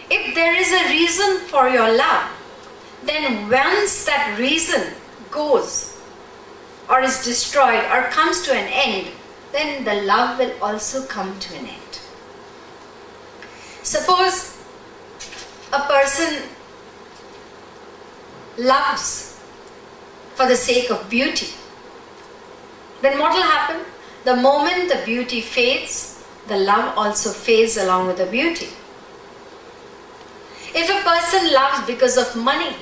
If there is a reason for your love, then once that reason goes or is destroyed or comes to an end, then the love will also come to an end. Suppose a person loves for the sake of beauty, then what will happen? The moment the beauty fades, the love also fades along with the beauty. If a person loves because of money,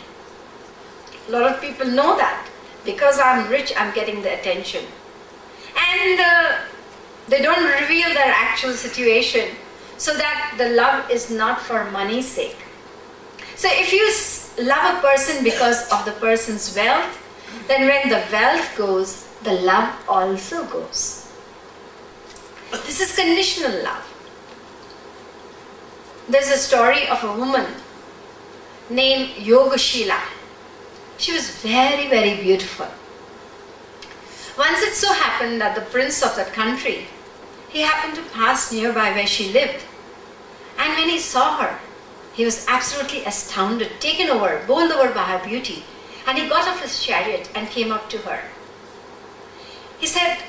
a lot of people know that. Because I'm rich, I'm getting the attention. And they don't reveal their actual situation, so that the love is not for money's sake. So if you love a person because of the person's wealth, then when the wealth goes, the love also goes. This is conditional love. There's a story of a woman named Yogashila. She was very, very beautiful. Once it so happened that the prince of that country, he happened to pass nearby where she lived. And when he saw her, he was absolutely astounded, taken over, bowled over by her beauty. And he got off his chariot and came up to her. He said,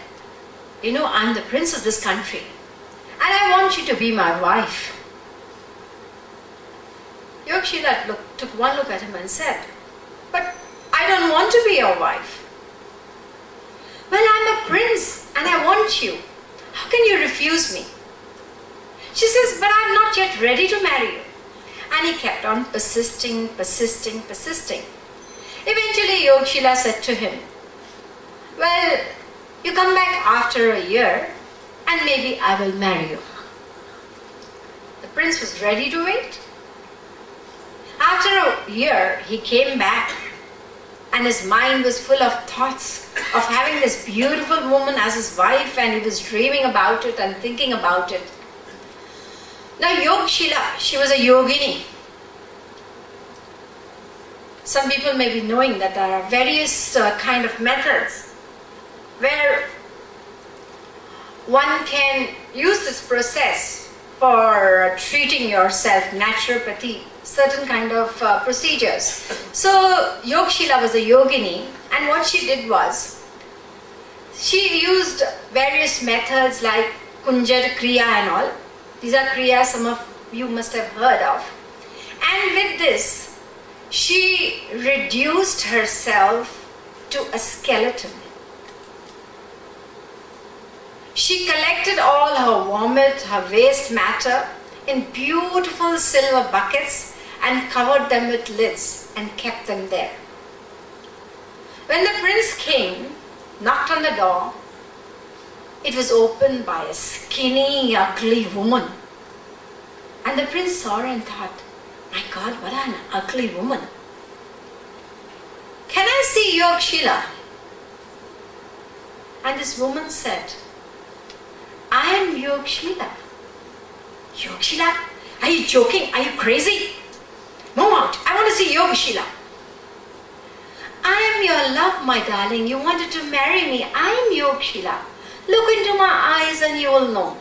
"You know, I'm the prince of this country, and I want you to be my wife." Yogashila took one look at him and said, "But I don't want to be your wife." "Well, I'm a prince and I want you. How can you refuse me?" She says, "But I'm not yet ready to marry you." And he kept on persisting. Eventually, Yogashila said to him, "Well, you come back after a year and maybe I will marry you." The prince was ready to wait. After a year, he came back and his mind was full of thoughts of having this beautiful woman as his wife, and he was dreaming about it and thinking about it. Now Yogashila, she was a yogini. Some people may be knowing that there are various kind of methods where one can use this process for treating yourself, naturopathy, certain kind of procedures. So Yogashila was a yogini, and what she did was, she used various methods like Kunjar Kriya and all. These are Kriyas some of you must have heard of. And with this, she reduced herself to a skeleton. She collected all her vomit, her waste matter in beautiful silver buckets and covered them with lids and kept them there. When the prince came, knocked on the door, it was opened by a skinny, ugly woman. And the prince saw her and thought, "My God, what an ugly woman. Can I see Yogashila?" And this woman said, "I am Yogashila." "Yogashila? Are you joking? Are you crazy? Move out. I want to see Yogashila." "I am your love, my darling. You wanted to marry me. I am Yogashila. Look into my eyes and you will know."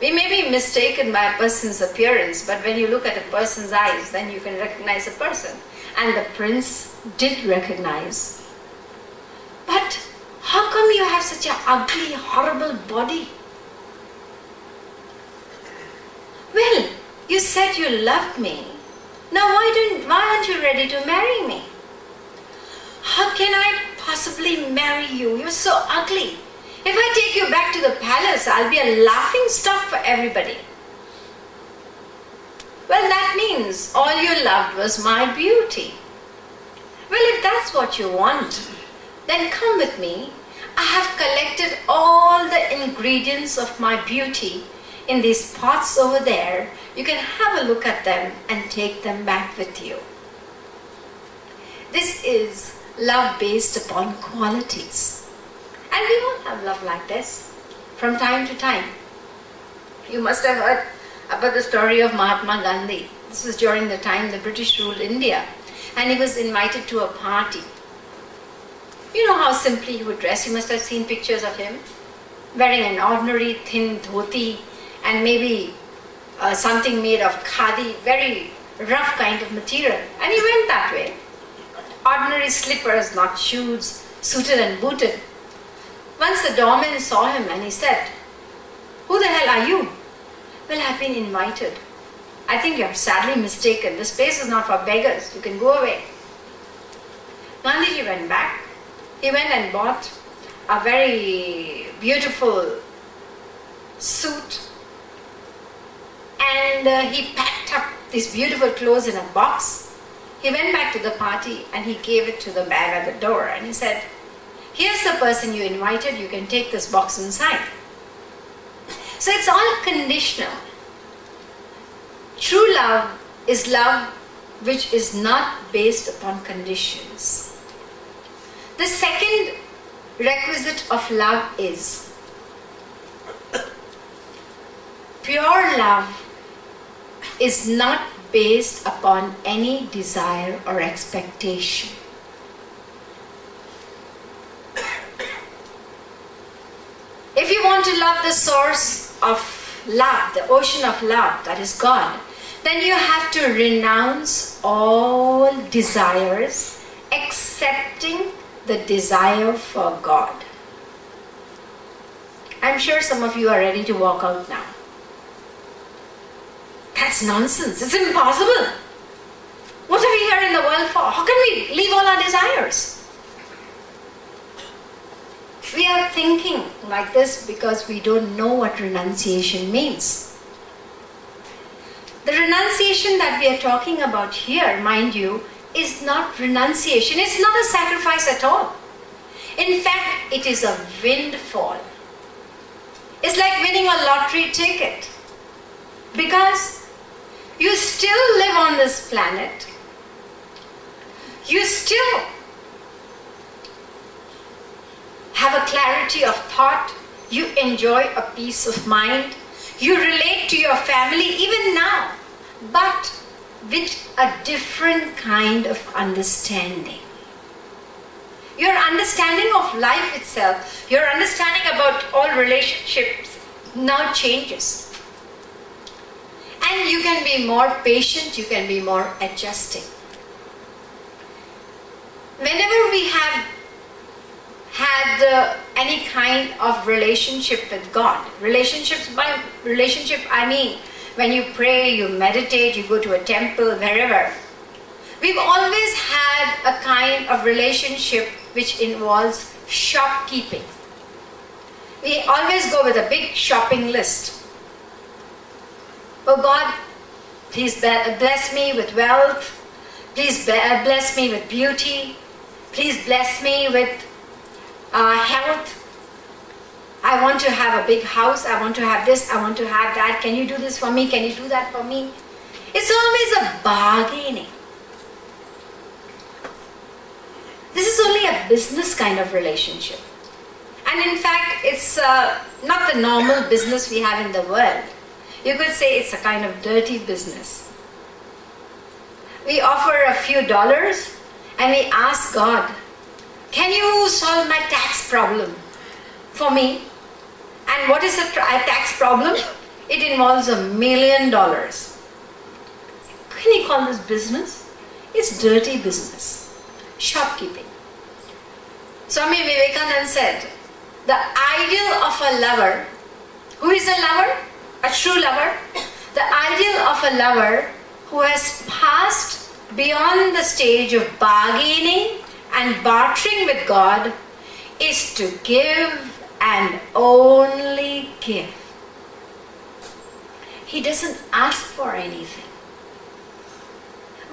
We may be mistaken by a person's appearance, but when you look at a person's eyes, then you can recognize a person. And the prince did recognize. "But how come you have such an ugly, horrible body?" "Well, you said you loved me. Now why aren't you ready to marry me?" "How can I possibly marry you? You're so ugly. If I take you back to the palace, I'll be a laughing stock for everybody." "Well, that means all you loved was my beauty." "Well, if that's what you want, then come with me. I have collected all the ingredients of my beauty in these pots over there. You can have a look at them and take them back with you." This is love based upon qualities. And we all have love like this from time to time. You must have heard about the story of Mahatma Gandhi. This was during the time the British ruled India, and he was invited to a party. You know how simply he would dress. You must have seen pictures of him wearing an ordinary thin dhoti and maybe something made of khadi, very rough kind of material. And he went that way. Ordinary slippers, not shoes, suited and booted. Once the doorman saw him and he said, "Who the hell are you?" "Well, I've been invited." "I think you're sadly mistaken. This place is not for beggars. You can go away." Gandhiji went back. He went and bought a very beautiful suit, and he packed up these beautiful clothes in a box. He went back to the party and he gave it to the man at the door and he said, "Here's the person you invited, you can take this box inside." So it's all conditional. True love is love which is not based upon conditions. The second requisite of love is pure love is not based upon any desire or expectation. If you want to love the source of love, the ocean of love, that is God, then you have to renounce all desires, accepting the desire for God. I'm sure some of you are ready to walk out now. That's nonsense. It's impossible. What are we here in the world for? How can we leave all our desires? We are thinking like this because we don't know what renunciation means. The renunciation that we are talking about here, mind you, is not renunciation. It's not a sacrifice at all. In fact, it is a windfall. It's like winning a lottery ticket. Because you still live on this planet. You still have a clarity of thought. You enjoy a peace of mind. You relate to your family even now, but with a different kind of understanding. Your understanding of life itself, your understanding about all relationships now changes. And you can be more patient, you can be more adjusting. Whenever we have had any kind of relationship with God, by relationship I mean when you pray, you meditate, you go to a temple, wherever, we've always had a kind of relationship which involves shopkeeping. We always go with a big shopping list. Oh God, please bless me with wealth. Please bless me with beauty. Please bless me with health. I want to have a big house. I want to have this. I want to have that. Can you do this for me? Can you do that for me? It's always a bargaining. This is only a business kind of relationship. And in fact, it's not the normal business we have in the world. You could say it's a kind of dirty business. We offer a few dollars and we ask God, "Can you solve my tax problem for me?" And what is a tax problem? It involves $1 million. Can you call this business? It's dirty business. Shopkeeping. Swami Vivekananda said, the ideal of a lover, who is a lover? A true lover? The ideal of a lover who has passed beyond the stage of bargaining and bartering with God is to give and only give. He doesn't ask for anything.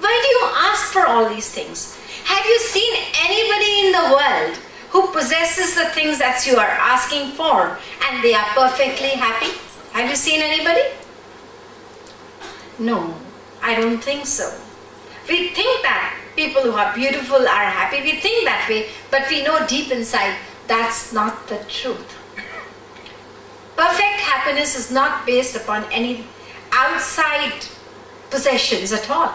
Why do you ask for all these things? Have you seen anybody in the world who possesses the things that you are asking for and they are perfectly happy? Have you seen anybody? No, I don't think so. We think that people who are beautiful are happy. We think that way, but we know deep inside that's not the truth. Perfect happiness is not based upon any outside possessions at all.